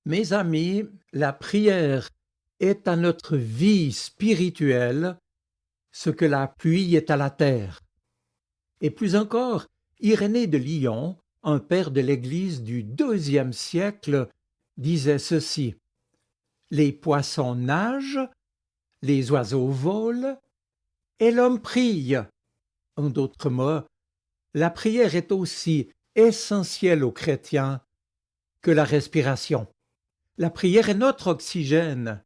Mes amis, la prière est à notre vie spirituelle ce que la pluie est à la terre. Et plus encore, Irénée de Lyon, un père de l'Église du IIe siècle, disait ceci: les poissons nagent, les oiseaux volent, et l'homme prie. En d'autres mots, la prière est aussi essentielle aux chrétiens que la respiration. La prière est notre oxygène.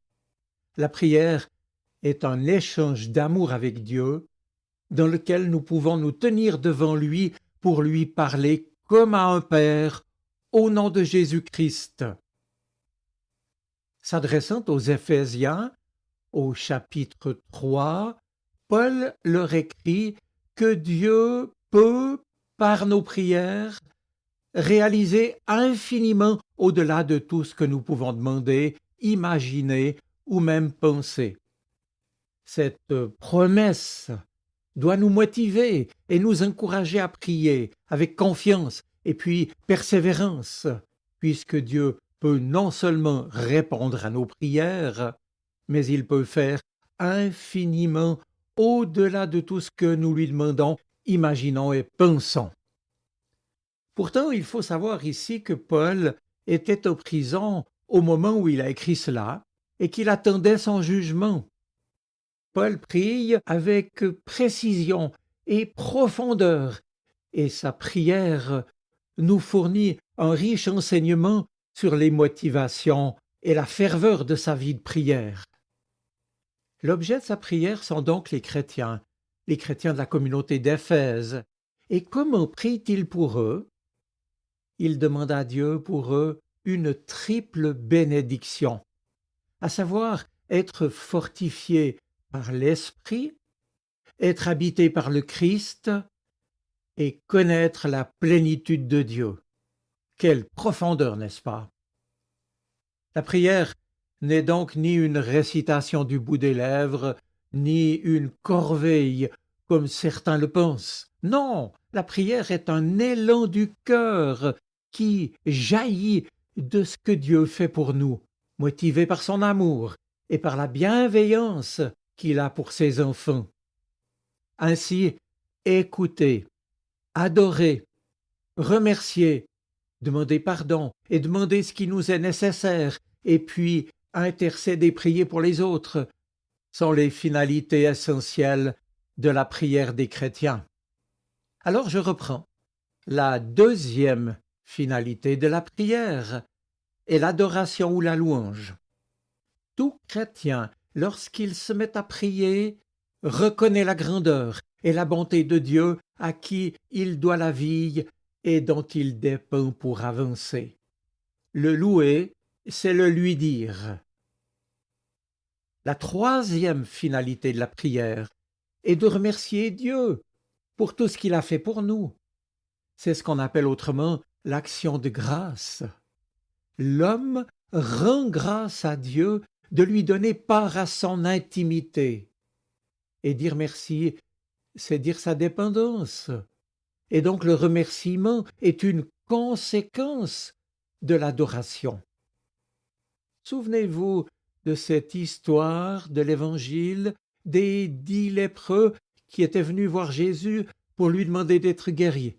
La prière est un échange d'amour avec Dieu dans lequel nous pouvons nous tenir devant lui pour lui parler comme à un père au nom de Jésus-Christ. S'adressant aux Éphésiens, au chapitre 3, Paul leur écrit que Dieu peut, par nos prières, réaliser infiniment au-delà de tout ce que nous pouvons demander, imaginer ou même penser. Cette promesse doit nous motiver et nous encourager à prier avec confiance et puis persévérance, puisque Dieu peut non seulement répondre à nos prières, mais il peut faire infiniment au-delà de tout ce que nous lui demandons, imaginons et pensons. Pourtant, il faut savoir ici que Paul était en prison au moment où il a écrit cela et qu'il attendait son jugement. Paul prie avec précision et profondeur, et sa prière nous fournit un riche enseignement sur les motivations et la ferveur de sa vie de prière. L'objet de sa prière sont donc les chrétiens de la communauté d'Éphèse. Et comment prie-t-il pour eux? Il demande à Dieu pour eux une triple bénédiction, à savoir être fortifié par l'Esprit, être habité par le Christ et connaître la plénitude de Dieu. Quelle profondeur, n'est-ce pas? La prière n'est donc ni une récitation du bout des lèvres, ni une corvée, comme certains le pensent. Non, la prière est un élan du cœur qui jaillit de ce que Dieu fait pour nous, motivé par son amour et par la bienveillance qu'il a pour ses enfants. Ainsi, écoutez, adorez, remerciez, demandez pardon et demandez ce qui nous est nécessaire, et puis intercéder, prier pour les autres, sont les finalités essentielles de la prière des chrétiens. Alors je reprends. La deuxième finalité de la prière est l'adoration ou la louange. Tout chrétien, lorsqu'il se met à prier, reconnaît la grandeur et la bonté de Dieu à qui il doit la vie et dont il dépend pour avancer. Le louer, c'est le lui dire. La troisième finalité de la prière est de remercier Dieu pour tout ce qu'il a fait pour nous. C'est ce qu'on appelle autrement l'action de grâce. L'homme rend grâce à Dieu de lui donner part à son intimité. Et dire merci, c'est dire sa dépendance. Et donc le remerciement est une conséquence de l'adoration. Souvenez-vous de cette histoire de l'Évangile des 10 lépreux qui étaient venus voir Jésus pour lui demander d'être guéris.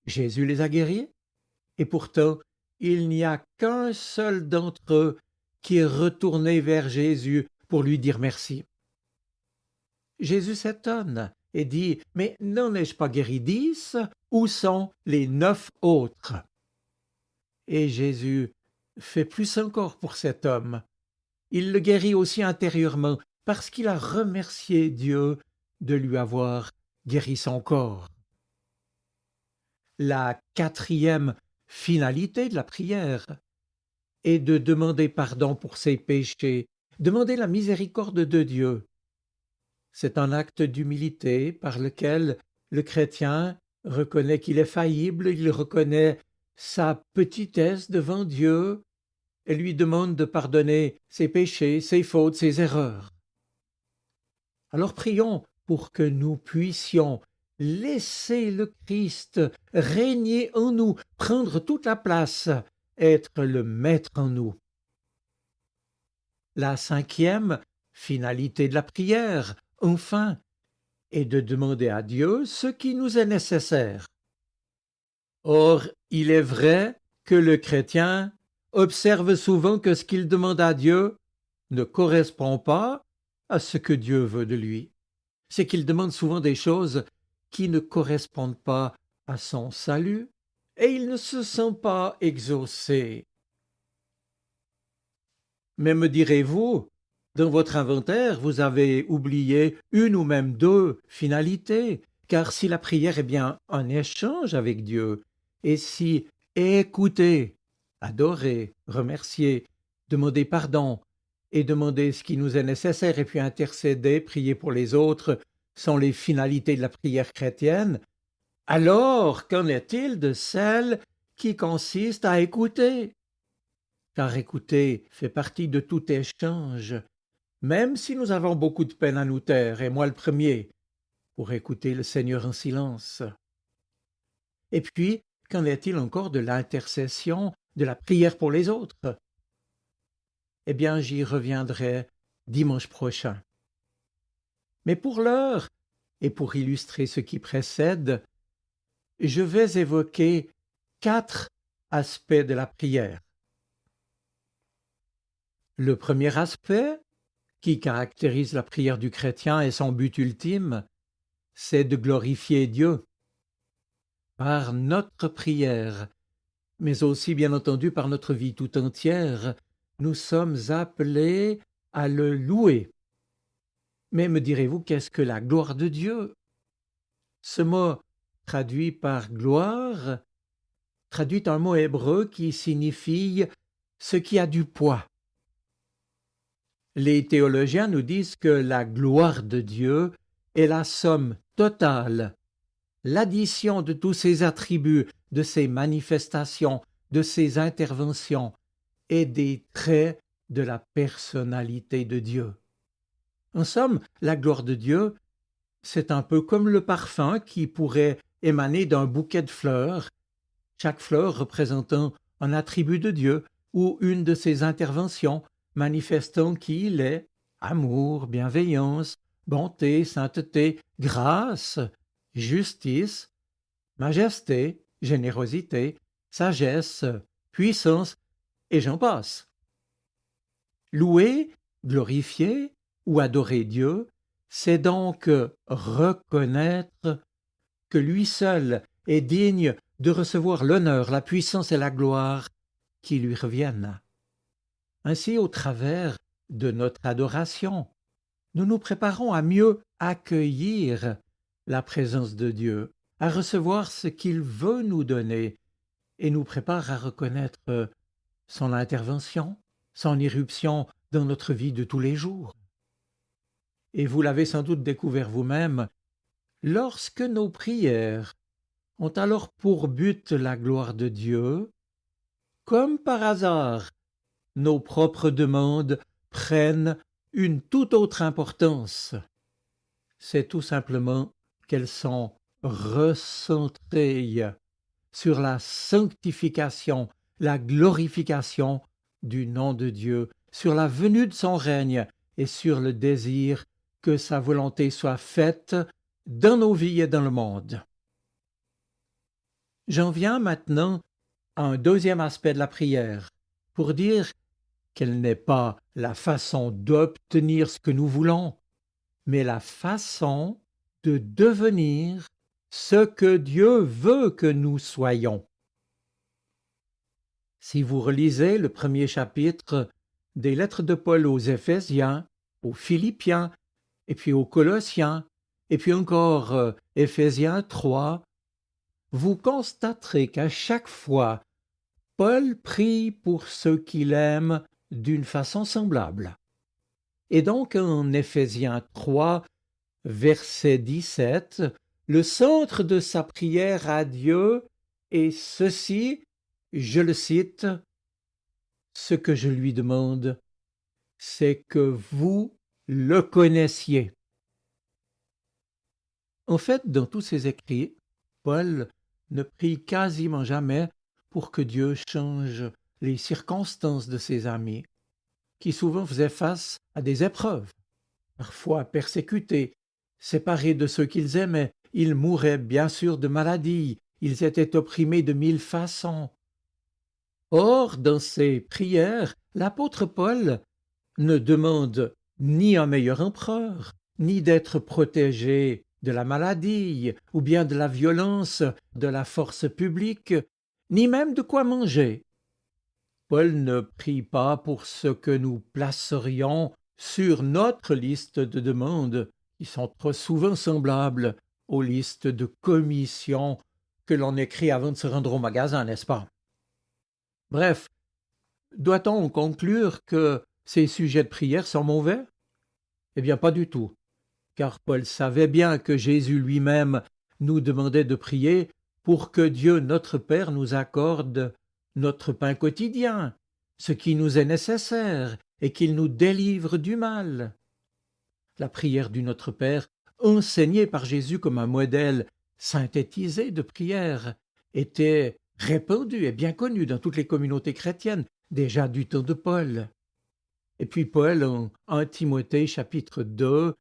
Jésus les a guéris, et pourtant il n'y a qu'un seul d'entre eux qui est retourné vers Jésus pour lui dire merci. Jésus s'étonne et dit: « Mais n'en ai-je pas guéri 10? Où sont les 9 autres ?» Et Jésus fait plus encore pour cet homme. Il le guérit aussi intérieurement parce qu'il a remercié Dieu de lui avoir guéri son corps. La quatrième finalité de la prière est de demander pardon pour ses péchés, demander la miséricorde de Dieu. C'est un acte d'humilité par lequel le chrétien reconnaît qu'il est faillible, il reconnaît sa petitesse devant Dieu et lui demande de pardonner ses péchés, ses fautes, ses erreurs. Alors prions pour que nous puissions laisser le Christ régner en nous, prendre toute la place, être le maître en nous. La cinquième finalité de la prière, enfin, est de demander à Dieu ce qui nous est nécessaire. Or, il est vrai que le chrétien observe souvent que ce qu'il demande à Dieu ne correspond pas à ce que Dieu veut de lui. C'est qu'il demande souvent des choses qui ne correspondent pas à son salut, et il ne se sent pas exaucé. Mais me direz-vous, dans votre inventaire, vous avez oublié une ou même deux finalités, car si la prière est bien un échange avec Dieu, et si écouter, adorer, remercier, demander pardon, et demander ce qui nous est nécessaire, et puis intercéder, prier pour les autres, sont les finalités de la prière chrétienne, alors qu'en est-il de celle qui consiste à écouter? Car écouter fait partie de tout échange, même si nous avons beaucoup de peine à nous taire, et moi le premier, pour écouter le Seigneur en silence. Et puis, qu'en est-il encore de l'intercession, de la prière pour les autres? Eh bien, j'y reviendrai dimanche prochain. Mais pour l'heure, et pour illustrer ce qui précède, je vais évoquer 4 aspects de la prière. Le premier aspect, qui caractérise la prière du chrétien et son but ultime, c'est de glorifier Dieu par notre prière, mais aussi bien entendu par notre vie tout entière. Nous sommes appelés à le louer. Mais me direz-vous, qu'est-ce que la gloire de Dieu? Ce mot traduit par gloire traduit un mot hébreu qui signifie ce qui a du poids. Les théologiens nous disent que la gloire de Dieu est la somme totale, l'addition de tous ses attributs, de ses manifestations, de ses interventions et des traits de la personnalité de Dieu. En somme, la gloire de Dieu, c'est un peu comme le parfum qui pourrait émaner d'un bouquet de fleurs, chaque fleur représentant un attribut de Dieu ou une de ses interventions, manifestant qui il est: amour, bienveillance, bonté, sainteté, grâce, justice, majesté, générosité, sagesse, puissance, et j'en passe. Louer, glorifier ou adorer Dieu, c'est donc reconnaître que lui seul est digne de recevoir l'honneur, la puissance et la gloire qui lui reviennent. Ainsi, au travers de notre adoration, nous nous préparons à mieux accueillir la présence de Dieu, à recevoir ce qu'il veut nous donner, et nous prépare à reconnaître son intervention, son irruption dans notre vie de tous les jours. Et vous l'avez sans doute découvert vous-même, lorsque nos prières ont alors pour but la gloire de Dieu, comme par hasard, nos propres demandes prennent une toute autre importance. C'est tout simplement qu'elles sont recentrées sur la sanctification, la glorification du nom de Dieu, sur la venue de son règne et sur le désir que sa volonté soit faite dans nos vies et dans le monde. J'en viens maintenant à un deuxième aspect de la prière, pour dire qu'elle n'est pas la façon d'obtenir ce que nous voulons, mais la façon de devenir ce que Dieu veut que nous soyons. Si vous relisez le premier chapitre des lettres de Paul aux Éphésiens, aux Philippiens, et puis aux Colossiens, et puis encore Éphésiens 3, vous constaterez qu'à chaque fois, Paul prie pour ceux qu'il aime d'une façon semblable. Et donc en Éphésiens 3, verset 17, le centre de sa prière à Dieu est ceci, je le cite: « Ce que je lui demande, c'est que vous le connaissiez. » En fait, dans tous ses écrits, Paul ne prie quasiment jamais pour que Dieu change les circonstances de ses amis, qui souvent faisaient face à des épreuves. Parfois persécutés, séparés de ceux qu'ils aimaient, ils mouraient bien sûr de maladie, ils étaient opprimés de 1000 façons. Or, dans ses prières, l'apôtre Paul ne demande ni un meilleur empereur, ni d'être protégé de la maladie, ou bien de la violence de la force publique, ni même de quoi manger. Paul ne prie pas pour ce que nous placerions sur notre liste de demandes, qui sont trop souvent semblables aux listes de commissions que l'on écrit avant de se rendre au magasin, n'est-ce pas? Bref, doit-on conclure que ces sujets de prière sont mauvais? Eh bien, pas du tout, car Paul savait bien que Jésus lui-même nous demandait de prier pour que Dieu notre Père nous accorde notre pain quotidien, ce qui nous est nécessaire, et qu'il nous délivre du mal. La prière du Notre Père, enseignée par Jésus comme un modèle synthétisé de prière, était répandue et bien connue dans toutes les communautés chrétiennes, déjà du temps de Paul. Et puis Paul, en 1 Timothée chapitre 2,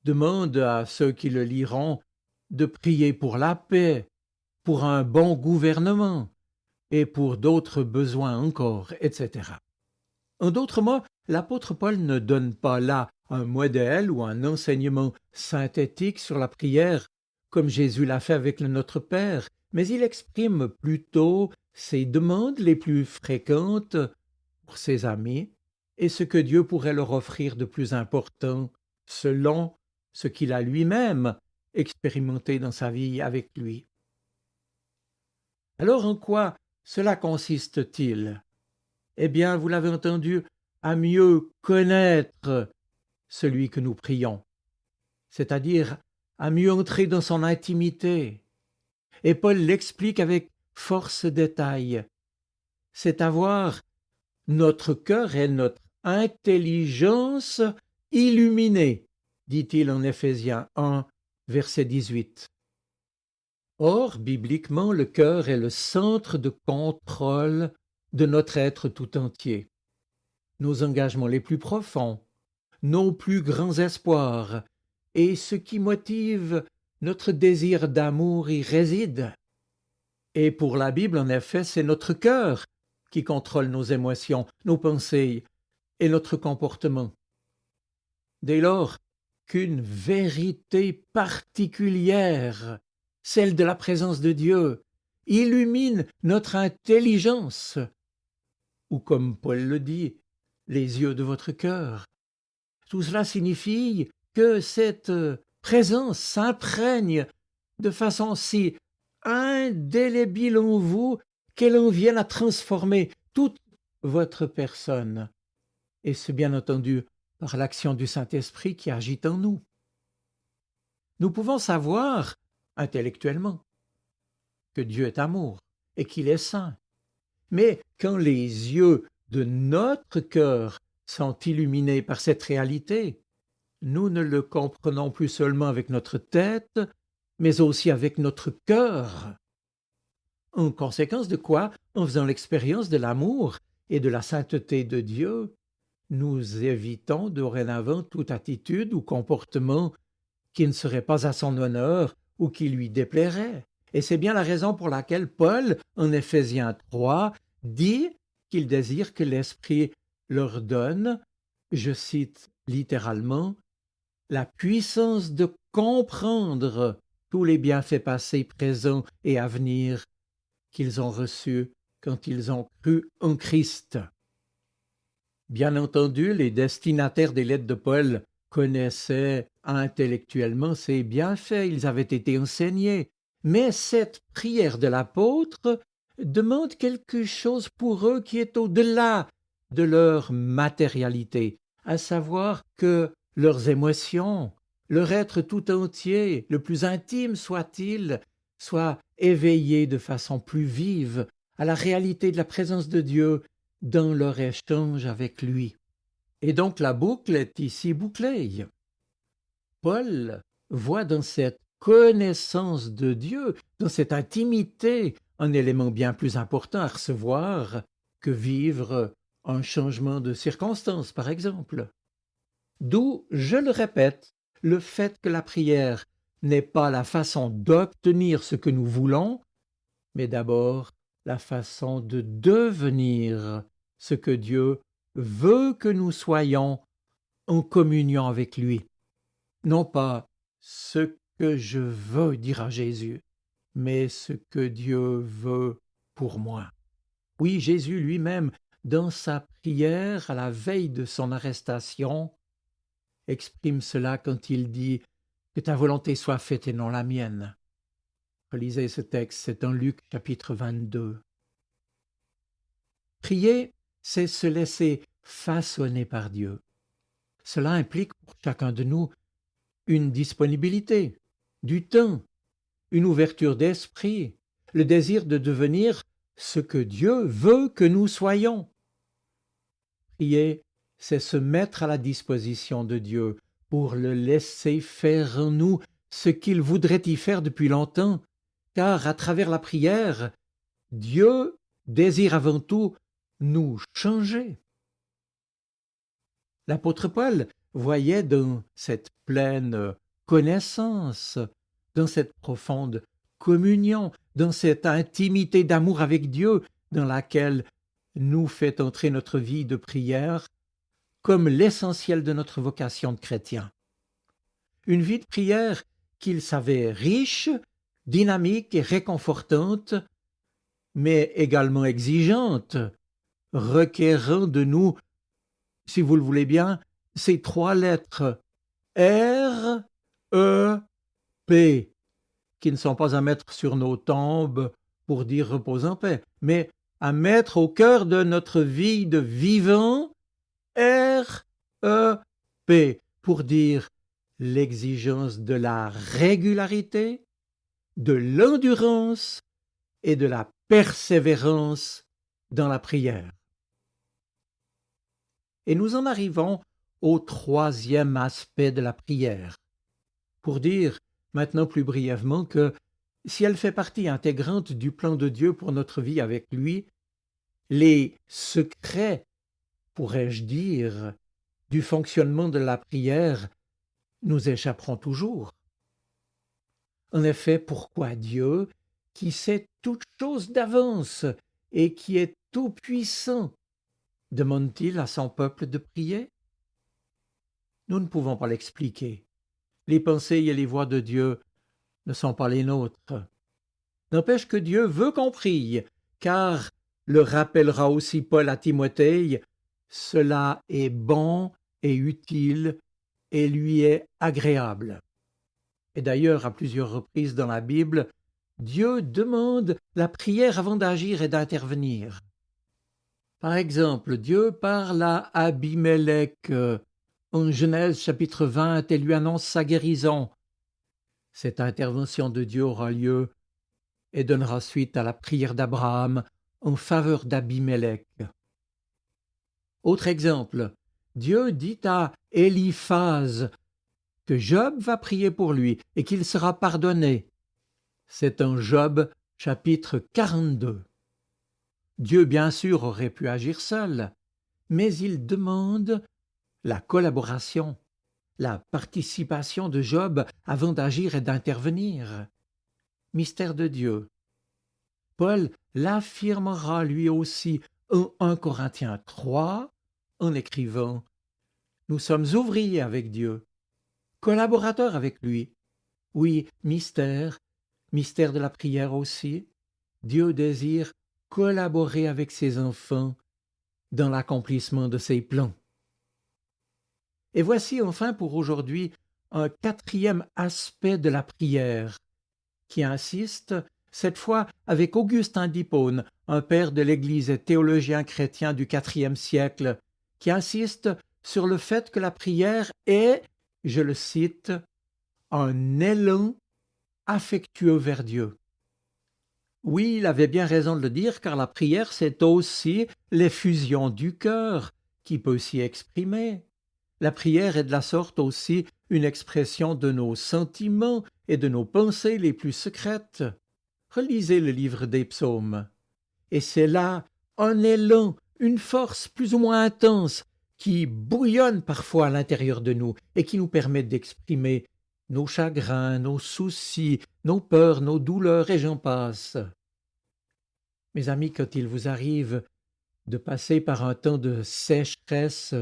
demande à ceux qui le liront de prier pour la paix, pour un bon gouvernement, et pour d'autres besoins encore, etc. En d'autres mots, l'apôtre Paul ne donne pas là un modèle ou un enseignement synthétique sur la prière, comme Jésus l'a fait avec le Notre Père, mais il exprime plutôt ses demandes les plus fréquentes pour ses amis et ce que Dieu pourrait leur offrir de plus important selon ce qu'il a lui-même expérimenté dans sa vie avec lui. Alors en quoi cela consiste-t-il? Eh bien, vous l'avez entendu, à mieux connaître celui que nous prions, c'est-à-dire à mieux entrer dans son intimité. Et Paul l'explique avec force détail. C'est avoir notre cœur et notre intelligence illuminée, dit-il en Éphésiens 1, verset 18. Or, bibliquement, le cœur est le centre de contrôle de notre être tout entier. Nos engagements les plus profonds, nos plus grands espoirs, et ce qui motive notre désir d'amour y réside. Et pour la Bible, en effet, c'est notre cœur qui contrôle nos émotions, nos pensées et notre comportement. Dès lors qu'une vérité particulière, celle de la présence de Dieu, illumine notre intelligence, ou comme Paul le dit, les yeux de votre cœur. Tout cela signifie que cette présence s'imprègne de façon si indélébile en vous qu'elle en vienne à transformer toute votre personne. Et c'est bien entendu par l'action du Saint-Esprit qui agit en nous. Nous pouvons savoir, intellectuellement, que Dieu est amour et qu'il est saint. Mais quand les yeux de notre cœur sont illuminés par cette réalité, nous ne le comprenons plus seulement avec notre tête, mais aussi avec notre cœur. En conséquence de quoi, en faisant l'expérience de l'amour et de la sainteté de Dieu, nous évitons dorénavant toute attitude ou comportement qui ne serait pas à son honneur ou qui lui déplairait. Et c'est bien la raison pour laquelle Paul, en Éphésiens 3, dit qu'il désire que l'Esprit leur donne, je cite littéralement, la puissance de comprendre tous les bienfaits passés, présents et à venir qu'ils ont reçus quand ils ont cru en Christ. Bien entendu, les destinataires des lettres de Paul connaissaient intellectuellement ces bienfaits, ils avaient été enseignés, mais cette prière de l'apôtre demande quelque chose pour eux qui est au-delà de leur matérialité, à savoir que leurs émotions, leur être tout entier, le plus intime soit-il, soient éveillés de façon plus vive à la réalité de la présence de Dieu dans leur échange avec lui. Et donc la boucle est ici bouclée. Paul voit dans cette connaissance de Dieu, dans cette intimité, un élément bien plus important à recevoir que vivre un changement de circonstance, par exemple. D'où, je le répète, le fait que la prière n'est pas la façon d'obtenir ce que nous voulons, mais d'abord la façon de devenir ce que Dieu veut que nous soyons en communion avec lui. Non pas ce que je veux, dira Jésus, mais ce que Dieu veut pour moi. Oui, Jésus lui-même, dans sa prière à la veille de son arrestation, exprime cela quand il dit « Que ta volonté soit faite et non la mienne ». Relisez ce texte, c'est en Luc chapitre 22. Prier, c'est se laisser façonner par Dieu. Cela implique pour chacun de nous une disponibilité, du temps, une ouverture d'esprit, le désir de devenir ce que Dieu veut que nous soyons. Prier, c'est se mettre à la disposition de Dieu pour le laisser faire en nous ce qu'il voudrait y faire depuis longtemps, car à travers la prière, Dieu désire avant tout nous changer. L'apôtre Paul voyait dans cette pleine connaissance, dans cette profonde communion, dans cette intimité d'amour avec Dieu dans laquelle nous fait entrer notre vie de prière comme l'essentiel de notre vocation de chrétien. Une vie de prière qu'il savait riche, dynamique et réconfortante, mais également exigeante, requérant de nous, si vous le voulez bien, ces trois lettres R, E, P, qui ne sont pas à mettre sur nos tombes pour dire repose en paix, mais à mettre au cœur de notre vie de vivant R, E, P, pour dire l'exigence de la régularité, de l'endurance et de la persévérance dans la prière. Et nous en arrivons au troisième aspect de la prière, pour dire maintenant plus brièvement que si elle fait partie intégrante du plan de Dieu pour notre vie avec lui, les secrets, pourrais-je dire, du fonctionnement de la prière nous échapperont toujours. En effet, pourquoi Dieu, qui sait toutes choses d'avance et qui est tout-puissant, demande-t-il à son peuple de prier? Nous ne pouvons pas l'expliquer. Les pensées et les voies de Dieu ne sont pas les nôtres. N'empêche que Dieu veut qu'on prie, car, le rappellera aussi Paul à Timothée, cela est bon et utile et lui est agréable. Et d'ailleurs, à plusieurs reprises dans la Bible, Dieu demande la prière avant d'agir et d'intervenir. Par exemple, Dieu parle à Abimélec en Genèse chapitre 20 et lui annonce sa guérison. Cette intervention de Dieu aura lieu et donnera suite à la prière d'Abraham en faveur d'Abimélec. Autre exemple, Dieu dit à Éliphaz que Job va prier pour lui et qu'il sera pardonné. C'est en Job chapitre 42. Dieu, bien sûr, aurait pu agir seul, mais il demande la collaboration, la participation de Job avant d'agir et d'intervenir. Mystère de Dieu. Paul l'affirmera lui aussi en 1 Corinthiens 3 en écrivant « Nous sommes ouvriers avec Dieu, collaborateurs avec lui. » Oui, mystère de la prière aussi. Dieu désire collaborer avec ses enfants dans l'accomplissement de ses plans. Et voici enfin pour aujourd'hui un quatrième aspect de la prière qui insiste, cette fois avec Augustin d'Hippone, un père de l'Église et théologien chrétien du IVe siècle, qui insiste sur le fait que la prière est, je le cite, un élan affectueux vers Dieu. Oui, il avait bien raison de le dire, car la prière, c'est aussi l'effusion du cœur qui peut s'y exprimer. La prière est de la sorte aussi une expression de nos sentiments et de nos pensées les plus secrètes. Relisez le livre des psaumes. Et c'est là un élan, une force plus ou moins intense qui bouillonne parfois à l'intérieur de nous et qui nous permet d'exprimer nos chagrins, nos soucis, nos peurs, nos douleurs, et j'en passe. Mes amis, quand il vous arrive de passer par un temps de sécheresse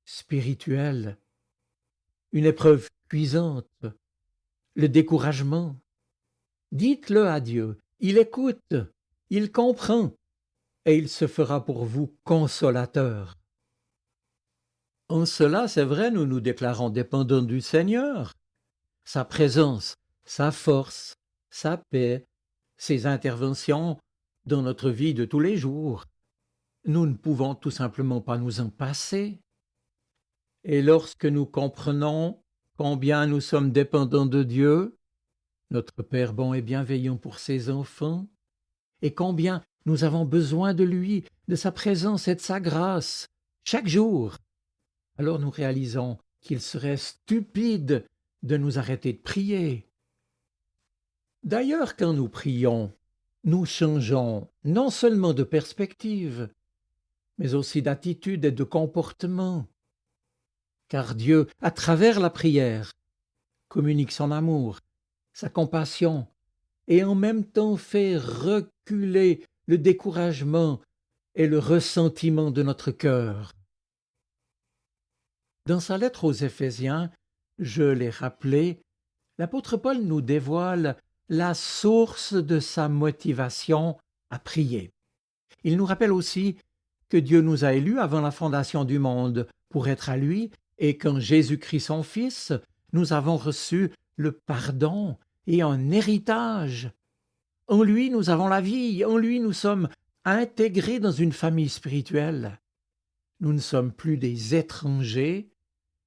spirituelle, une épreuve cuisante, le découragement, dites-le à Dieu, il écoute, il comprend, et il se fera pour vous consolateur. En cela, c'est vrai, nous nous déclarons dépendants du Seigneur. Sa présence, sa force, sa paix, ses interventions dans notre vie de tous les jours. Nous ne pouvons tout simplement pas nous en passer. Et lorsque nous comprenons combien nous sommes dépendants de Dieu, notre Père bon et bienveillant pour ses enfants, et combien nous avons besoin de lui, de sa présence et de sa grâce, chaque jour, alors nous réalisons qu'il serait stupide de nous arrêter de prier. D'ailleurs, quand nous prions, nous changeons non seulement de perspective, mais aussi d'attitude et de comportement. Car Dieu, à travers la prière, communique son amour, sa compassion, et en même temps fait reculer le découragement et le ressentiment de notre cœur. Dans sa lettre aux Éphésiens, je l'ai rappelé, l'apôtre Paul nous dévoile la source de sa motivation à prier. Il nous rappelle aussi que Dieu nous a élus avant la fondation du monde pour être à lui, et qu'en Jésus-Christ son Fils, nous avons reçu le pardon et un héritage. En lui, nous avons la vie, en lui, nous sommes intégrés dans une famille spirituelle. Nous ne sommes plus des étrangers,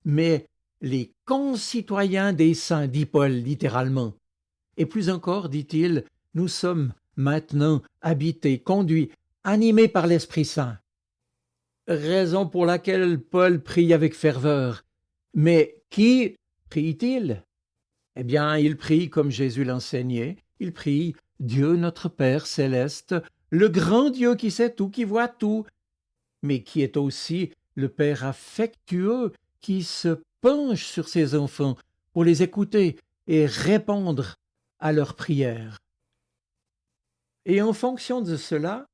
mais les concitoyens des saints, dit Paul littéralement. Et plus encore, dit-il, nous sommes maintenant habités, conduits, animés par l'Esprit Saint. Raison pour laquelle Paul prie avec ferveur. Mais qui prie-t-il? Eh bien, il prie comme Jésus l'enseignait. Il prie Dieu notre Père céleste, le grand Dieu qui sait tout, qui voit tout, mais qui est aussi le Père affectueux qui se penche sur ses enfants pour les écouter et répondre à leurs prières. Et en fonction de cela,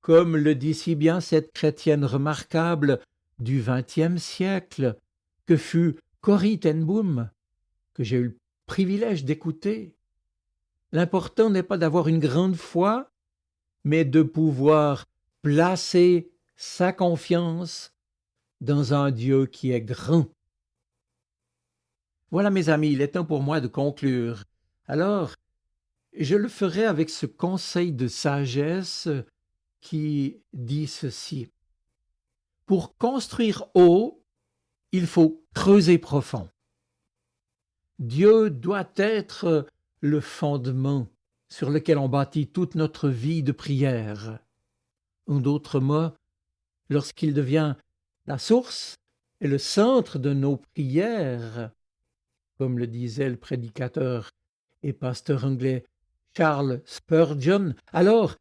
comme le dit si bien cette chrétienne remarquable du XXe siècle, que fut Corrie ten Boom, que j'ai eu le privilège d'écouter, l'important n'est pas d'avoir une grande foi, mais de pouvoir placer sa confiance dans un Dieu qui est grand. Voilà, mes amis, il est temps pour moi de conclure. Alors, je le ferai avec ce conseil de sagesse qui dit ceci. Pour construire haut, il faut creuser profond. Dieu doit être le fondement sur lequel on bâtit toute notre vie de prière. En d'autres mots, lorsqu'il devient la source et le centre de nos prières, comme le disait le prédicateur et pasteur anglais Charles Spurgeon, alors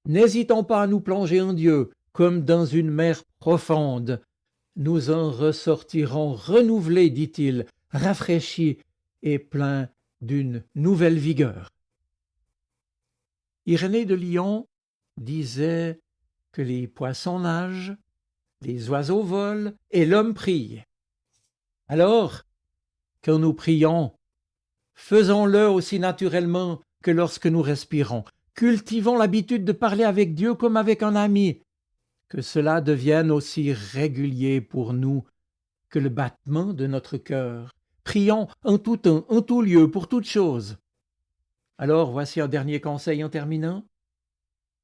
n'hésitons pas à nous plonger en Dieu comme dans une mer profonde. Nous en ressortirons renouvelés, dit-il, rafraîchis et pleins d'une nouvelle vigueur. Irénée de Lyon disait que les poissons nagent, les oiseaux volent et l'homme prie. Alors, quand nous prions, faisons-le aussi naturellement que lorsque nous respirons. Cultivons l'habitude de parler avec Dieu comme avec un ami, que cela devienne aussi régulier pour nous que le battement de notre cœur. Prions en tout temps, en tout lieu, pour toutes choses. Alors, voici un dernier conseil en terminant.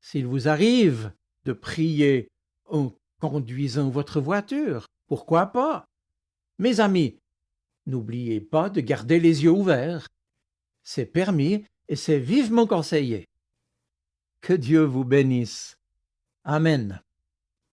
S'il vous arrive de prier en conduisant votre voiture, pourquoi pas? Mes amis, n'oubliez pas de garder les yeux ouverts. C'est permis et c'est vivement conseillé. Que Dieu vous bénisse. Amen.